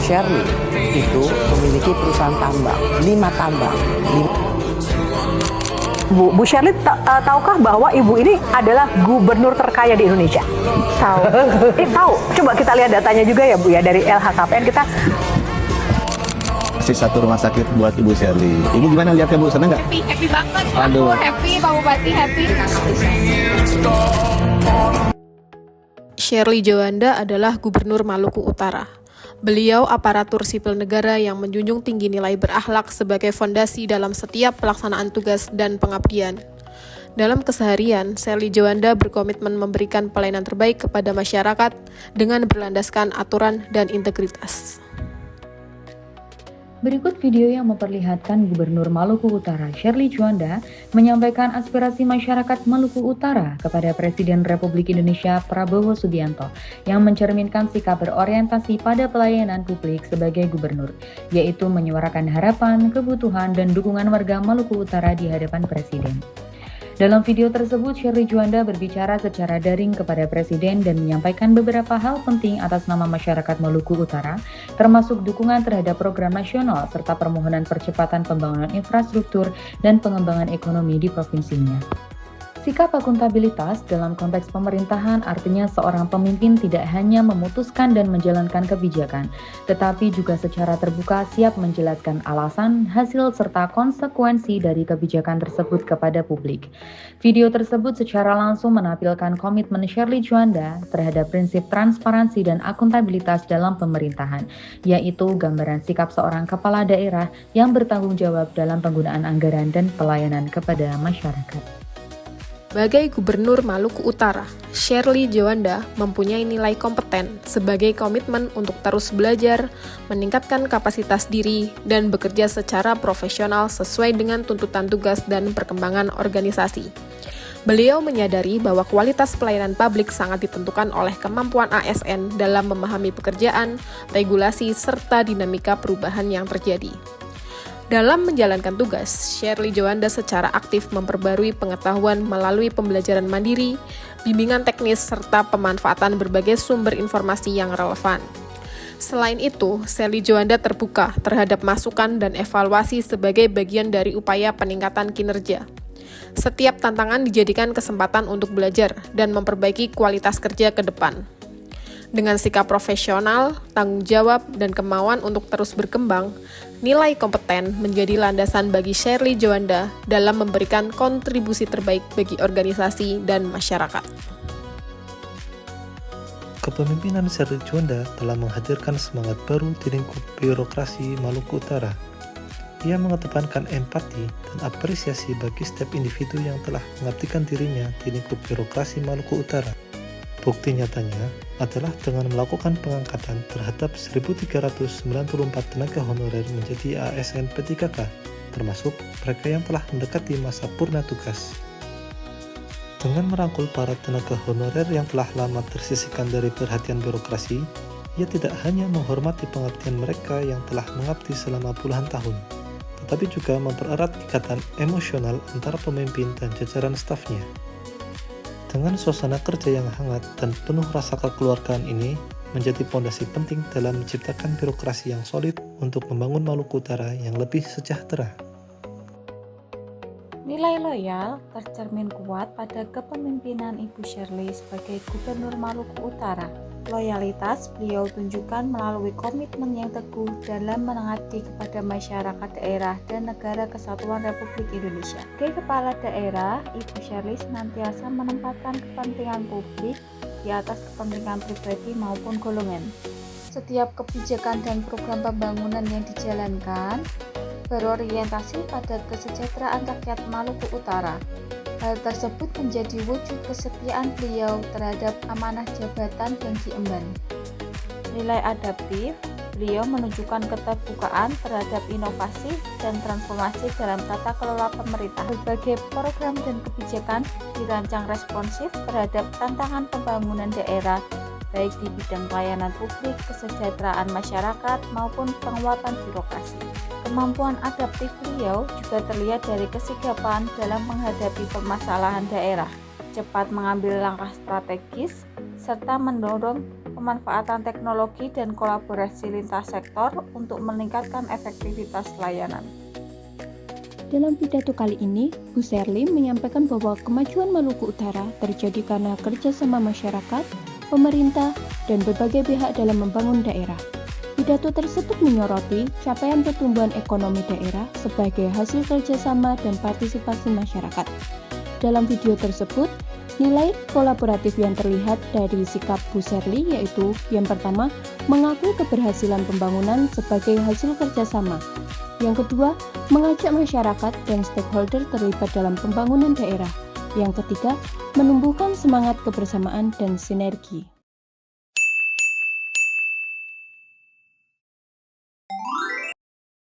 Shirley itu memiliki perusahaan tambang, 5 tambang. Bu Shirley tahukah bahwa Ibu ini adalah gubernur terkaya di Indonesia? Tahu. Tahu. Coba kita lihat datanya juga ya Bu ya, dari LHKPN kita. Kasih satu rumah sakit buat Ibu Shirley. Ibu gimana lihatnya Bu? Senang nggak? Happy banget. Aduh. Aku happy, Pak Bupati happy. Shirley Jowanda adalah Gubernur Maluku Utara. Beliau aparatur sipil negara yang menjunjung tinggi nilai berakhlak sebagai fondasi dalam setiap pelaksanaan tugas dan pengabdian. Dalam keseharian, Shirley Jowanda berkomitmen memberikan pelayanan terbaik kepada masyarakat dengan berlandaskan aturan dan integritas. Berikut video yang memperlihatkan Gubernur Maluku Utara Shirley Jowanda menyampaikan aspirasi masyarakat Maluku Utara kepada Presiden Republik Indonesia Prabowo Subianto yang mencerminkan sikap berorientasi pada pelayanan publik sebagai gubernur, yaitu menyuarakan harapan, kebutuhan, dan dukungan warga Maluku Utara di hadapan Presiden. Dalam video tersebut, Shirley Jowanda berbicara secara daring kepada Presiden dan menyampaikan beberapa hal penting atas nama masyarakat Maluku Utara, termasuk dukungan terhadap program nasional serta permohonan percepatan pembangunan infrastruktur dan pengembangan ekonomi di provinsinya. Sikap akuntabilitas dalam konteks pemerintahan artinya seorang pemimpin tidak hanya memutuskan dan menjalankan kebijakan, tetapi juga secara terbuka siap menjelaskan alasan, hasil, serta konsekuensi dari kebijakan tersebut kepada publik. Video tersebut secara langsung menampilkan komitmen Shirley Jowanda terhadap prinsip transparansi dan akuntabilitas dalam pemerintahan, yaitu gambaran sikap seorang kepala daerah yang bertanggung jawab dalam penggunaan anggaran dan pelayanan kepada masyarakat. Sebagai Gubernur Maluku Utara, Shirley Jowanda mempunyai nilai kompeten sebagai komitmen untuk terus belajar, meningkatkan kapasitas diri, dan bekerja secara profesional sesuai dengan tuntutan tugas dan perkembangan organisasi. Beliau menyadari bahwa kualitas pelayanan publik sangat ditentukan oleh kemampuan ASN dalam memahami pekerjaan, regulasi, serta dinamika perubahan yang terjadi. Dalam menjalankan tugas, Shirley Jowanda secara aktif memperbarui pengetahuan melalui pembelajaran mandiri, bimbingan teknis, serta pemanfaatan berbagai sumber informasi yang relevan. Selain itu, Shirley Jowanda terbuka terhadap masukan dan evaluasi sebagai bagian dari upaya peningkatan kinerja. Setiap tantangan dijadikan kesempatan untuk belajar dan memperbaiki kualitas kerja ke depan. Dengan sikap profesional, tanggung jawab, dan kemauan untuk terus berkembang, nilai kompeten menjadi landasan bagi Shirley Jowanda dalam memberikan kontribusi terbaik bagi organisasi dan masyarakat. Kepemimpinan Shirley Jowanda telah menghadirkan semangat baru di lingkup birokrasi Maluku Utara. Ia mengedepankan empati dan apresiasi bagi setiap individu yang telah mengabdikan dirinya di lingkup birokrasi Maluku Utara. Bukti nyatanya adalah dengan melakukan pengangkatan terhadap 1.394 tenaga honorer menjadi ASN P3K, termasuk mereka yang telah mendekati masa purna tugas. Dengan merangkul para tenaga honorer yang telah lama tersisihkan dari perhatian birokrasi, ia tidak hanya menghormati pengabdian mereka yang telah mengabdi selama puluhan tahun, tetapi juga mempererat ikatan emosional antara pemimpin dan jajaran stafnya. Dengan suasana kerja yang hangat dan penuh rasa kekeluargaan ini menjadi pondasi penting dalam menciptakan birokrasi yang solid untuk membangun Maluku Utara yang lebih sejahtera. Nilai loyal tercermin kuat pada kepemimpinan Ibu Shirley sebagai Gubernur Maluku Utara. Loyalitas beliau tunjukkan melalui komitmen yang teguh dalam mengabdi kepada masyarakat daerah dan negara kesatuan Republik Indonesia. Sebagai kepala daerah, Ibu Shirley senantiasa menempatkan kepentingan publik di atas kepentingan pribadi maupun golongan. Setiap kebijakan dan program pembangunan yang dijalankan berorientasi pada kesejahteraan rakyat Maluku Utara. Hal tersebut menjadi wujud kesetiaan beliau terhadap amanah jabatan yang diemban. Nilai adaptif, beliau menunjukkan keterbukaan terhadap inovasi dan transformasi dalam tata kelola pemerintah. Berbagai program dan kebijakan dirancang responsif terhadap tantangan pembangunan daerah, baik di bidang pelayanan publik, kesejahteraan masyarakat, maupun penguatan birokrasi. Kemampuan adaptif beliau juga terlihat dari kesigapan dalam menghadapi permasalahan daerah, cepat mengambil langkah strategis, serta mendorong pemanfaatan teknologi dan kolaborasi lintas sektor untuk meningkatkan efektivitas layanan. Dalam pidato kali ini, Bu Sherly menyampaikan bahwa kemajuan Maluku Utara terjadi karena kerjasama masyarakat, pemerintah, dan berbagai pihak dalam membangun daerah. Pidato tersebut menyoroti capaian pertumbuhan ekonomi daerah sebagai hasil kerjasama dan partisipasi masyarakat. Dalam video tersebut, nilai kolaboratif yang terlihat dari sikap Bu Sherly yaitu yang pertama, mengakui keberhasilan pembangunan sebagai hasil kerjasama. Yang kedua, mengajak masyarakat dan stakeholder terlibat dalam pembangunan daerah. Yang ketiga, menumbuhkan semangat kebersamaan dan sinergi.